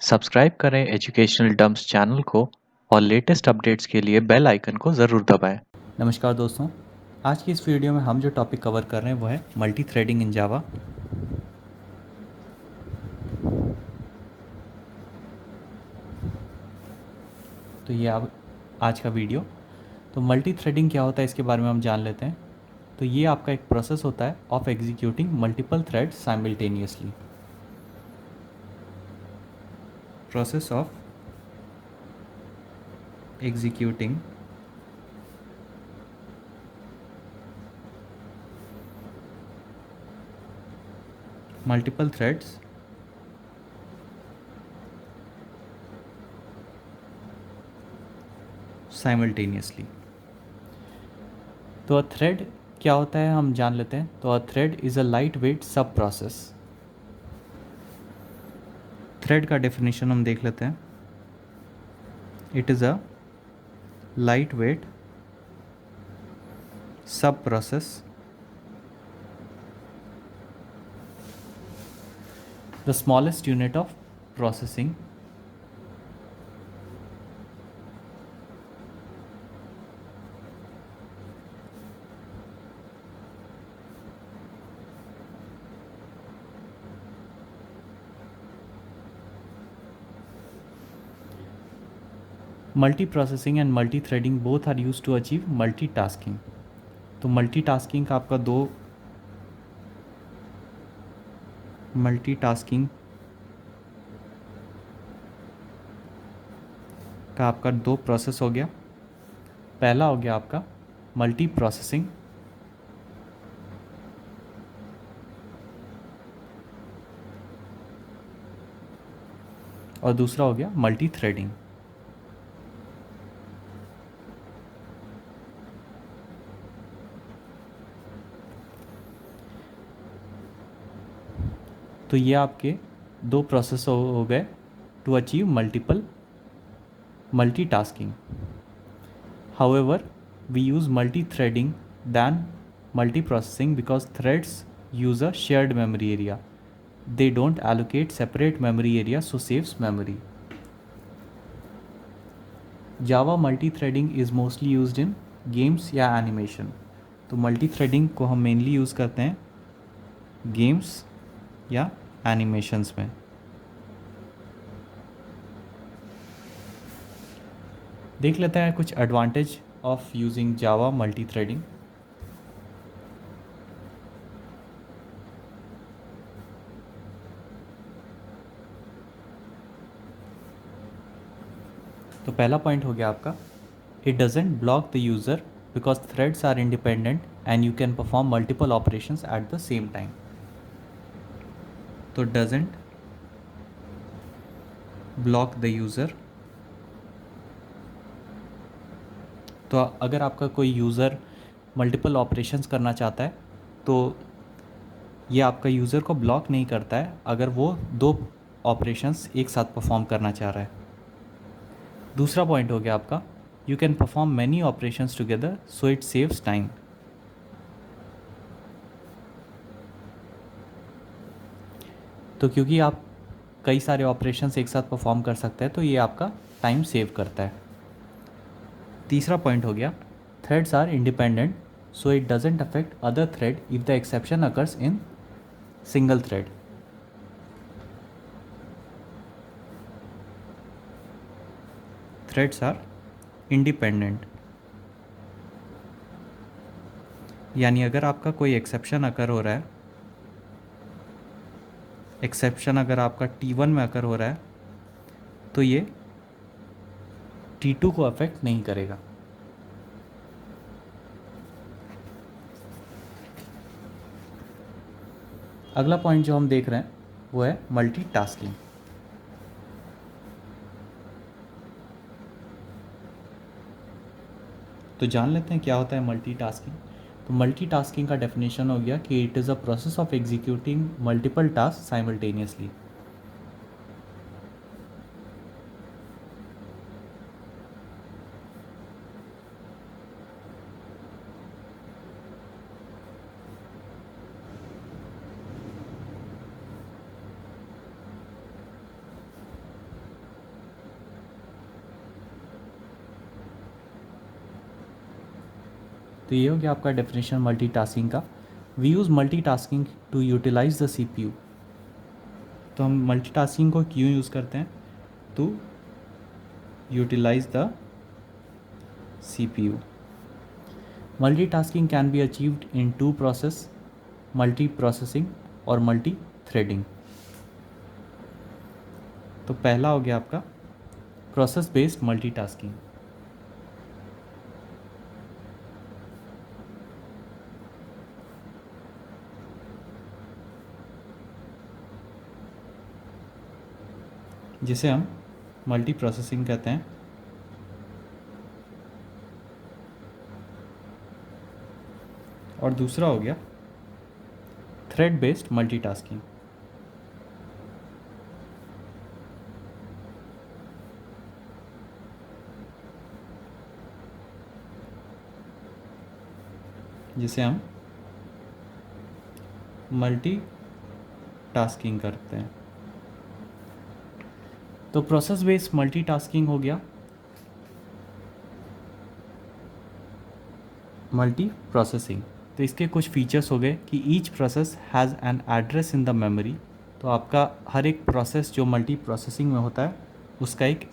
Subscribe करें educational dumps channel को और लेटेस्ट अपडेट्स के लिए बेल आइकन को ज़रूर दबाएं। नमस्कार दोस्तों, आज की इस वीडियो में हम जो टॉपिक कवर कर रहे हैं वो है मल्टी थ्रेडिंग इन जावा। तो ये अब आज का वीडियो। तो मल्टी थ्रेडिंग क्या होता है इसके बारे में हम जान लेते हैं। तो ये आपका एक प्रोसेस होता है of executing multiple threads simultaneously. Process of executing multiple threads simultaneously. तो अ थ्रेड क्या होता है हम जान लेते हैं। तो a thread is a lightweight subprocess. Thread का डेफिनेशन हम देख लेते हैं। It is a lightweight subprocess the smallest unit of processing multiprocessing and multi-threading both are used to achieve multitasking। तो multitasking का आपका दो multitasking का आपका दो प्रोसेस हो गया। पहला हो गया आपका मल्टी प्रोसेसिंग और दूसरा हो गया मल्टी थ्रेडिंग। तो ये आपके दो प्रोसेस हो गए to achieve multitasking. However, we use multi-threading than multiprocessing because threads use a shared memory area. They don't allocate separate memory area, so saves memory. Java multi-threading is mostly used in games या animation। तो multi-threading को हम mainly use करते हैं games या animations में। देख लेते हैं कुछ advantage of using Java multi-threading। तो पहला पॉइंट हो गया आपका, it doesn't block the user because threads are independent and you can perform multiple operations at the same time. तो डजेंट ब्लॉक द यूज़र। तो अगर आपका कोई यूज़र मल्टीपल ऑपरेशंस करना चाहता है तो ये आपका यूज़र को ब्लॉक नहीं करता है अगर वो दो ऑपरेशंस एक साथ परफॉर्म करना चाह रहा है। दूसरा पॉइंट हो गया आपका, you can perform many operations together so it saves time. तो क्योंकि आप कई सारे ऑपरेशंस एक साथ परफॉर्म कर सकते हैं तो ये आपका टाइम सेव करता है। तीसरा पॉइंट हो गया, threads are independent so it doesn't affect other thread if the exception occurs in single thread. Threads are independent यानी अगर आपका कोई एक्सेप्शन अकर हो रहा है, एक्सेप्शन अगर आपका T1 में अकर हो रहा है तो ये T2 को अफेक्ट नहीं करेगा। अगला पॉइंट जो हम देख रहे हैं वो है मल्टीटास्किंग। तो जान लेते हैं क्या होता है मल्टीटास्किंग। तो मल्टीटास्किंग का डेफिनेशन हो गया कि it is a process of executing multiple task simultaneously. तो ये हो गया आपका डेफिनेशन मल्टीटास्किंग का। We use multitasking to utilise the CPU। तो हम मल्टीटास्किंग को क्यों यूज़ करते हैं? To utilise the CPU। Multitasking can be achieved in 2 process, multiprocessing और मल्टी थ्रेडिंग। तो पहला हो गया आपका प्रोसेस बेस्ड मल्टीटास्किंग। जिसे हम मल्टी प्रोसेसिंग कहते हैं। और दूसरा हो गया थ्रेड बेस्ड मल्टीटास्किंग। जिसे हम मल्टी टास्किंग करते हैं। तो प्रोसेस बेस्ड मल्टीटास्किंग हो गया मल्टी प्रोसेसिंग। तो इसके कुछ फीचर्स हो गए कि each process has an address in the memory. तो आपका हर एक प्रोसेस जो मल्टी प्रोसेसिंग में होता है उसका एक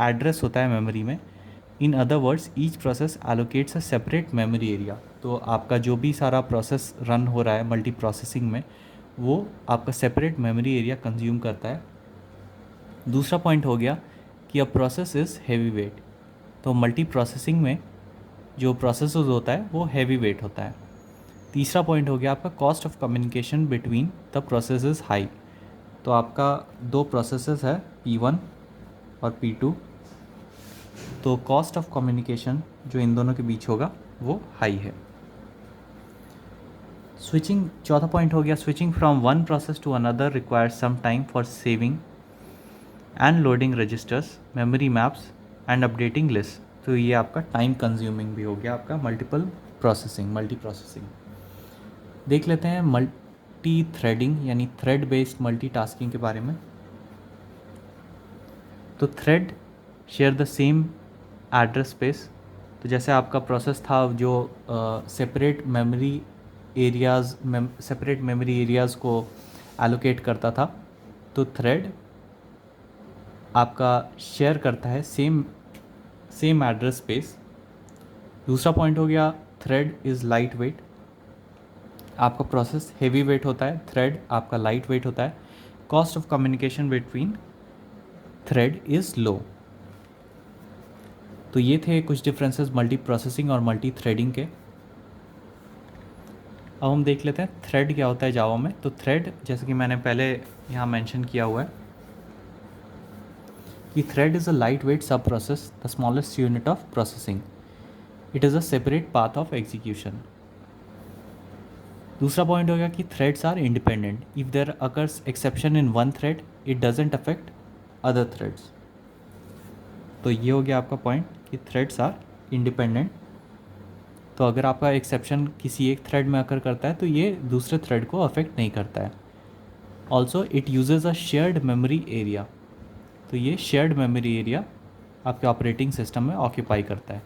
एड्रेस होता है मेमोरी में। In other words each process allocates a separate memory area. तो आपका जो भी सारा प्रोसेस रन हो रहा है मल्टी प्रोसेसिंग में वो आपका सेपरेट मेमोरी एरिया कंज्यूम करता है। दूसरा पॉइंट हो गया कि a process is heavy weight. तो मल्टी प्रोसेसिंग में जो प्रोसेस होता है वो हैवी वेट होता है। तीसरा पॉइंट हो गया आपका cost of communication between the process is high. तो आपका 2 प्रोसेसेस है P1 और P2। तो कॉस्ट ऑफ कम्युनिकेशन जो इन दोनों के बीच होगा वो हाई है। स्विचिंग, चौथा पॉइंट हो गया switching from one process to another requires some time for saving and loading registers, memory maps and updating list. तो ये आपका टाइम कंज्यूमिंग भी हो गया आपका मल्टी प्रोसेसिंग। देख लेते हैं मल्टी थ्रेडिंग यानी थ्रेड बेस्ड मल्टीटास्किंग के बारे में। तो thread share the same address space. तो जैसे आपका प्रोसेस था जो सेपरेट मेमोरी एरियाज़ को एलोकेट करता था, तो थ्रेड आपका शेयर करता है सेम एड्रेस स्पेस। दूसरा पॉइंट हो गया थ्रेड इज़ लाइट वेट। आपका प्रोसेस हेवी वेट होता है, थ्रेड आपका लाइट वेट होता है। Cost of communication between thread is low. तो ये थे कुछ डिफरेंसेस मल्टी प्रोसेसिंग और मल्टी थ्रेडिंग के। अब हम देख लेते हैं थ्रेड क्या होता है जावा में। तो थ्रेड जैसे कि मैंने पहले यहाँ मेंशन किया हुआ है कि thread is a lightweight subprocess, the smallest unit of processing. It is a separate path of execution. दूसरा पॉइंट हो गया कि threads are independent. If there occurs exception in one thread it doesn't affect other threads. तो ये हो गया आपका point कि थ्रेड्स आर इंडिपेंडेंट। तो अगर आपका एक्सेप्शन किसी एक थ्रेड में अकर करता है तो ये दूसरे थ्रेड को अफेक्ट नहीं करता है। Also it uses a shared memory area. तो ये शेयर्ड मेमोरी एरिया आपके ऑपरेटिंग सिस्टम में ऑक्यूपाई करता है।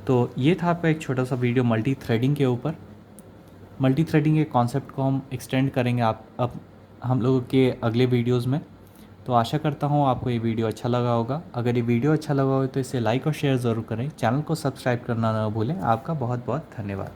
तो ये था आपका एक छोटा सा वीडियो मल्टी थ्रेडिंग के ऊपर। मल्टी थ्रेडिंग के कॉन्सेप्ट को हम एक्सटेंड करेंगे अब हम लोगों के अगले वीडियोज़ में। तो आशा करता हूँ आपको ये वीडियो अच्छा लगा होगा। अगर ये वीडियो अच्छा लगा हो तो इसे लाइक और शेयर ज़रूर करें। चैनल को सब्सक्राइब करना ना भूलें। आपका बहुत बहुत धन्यवाद।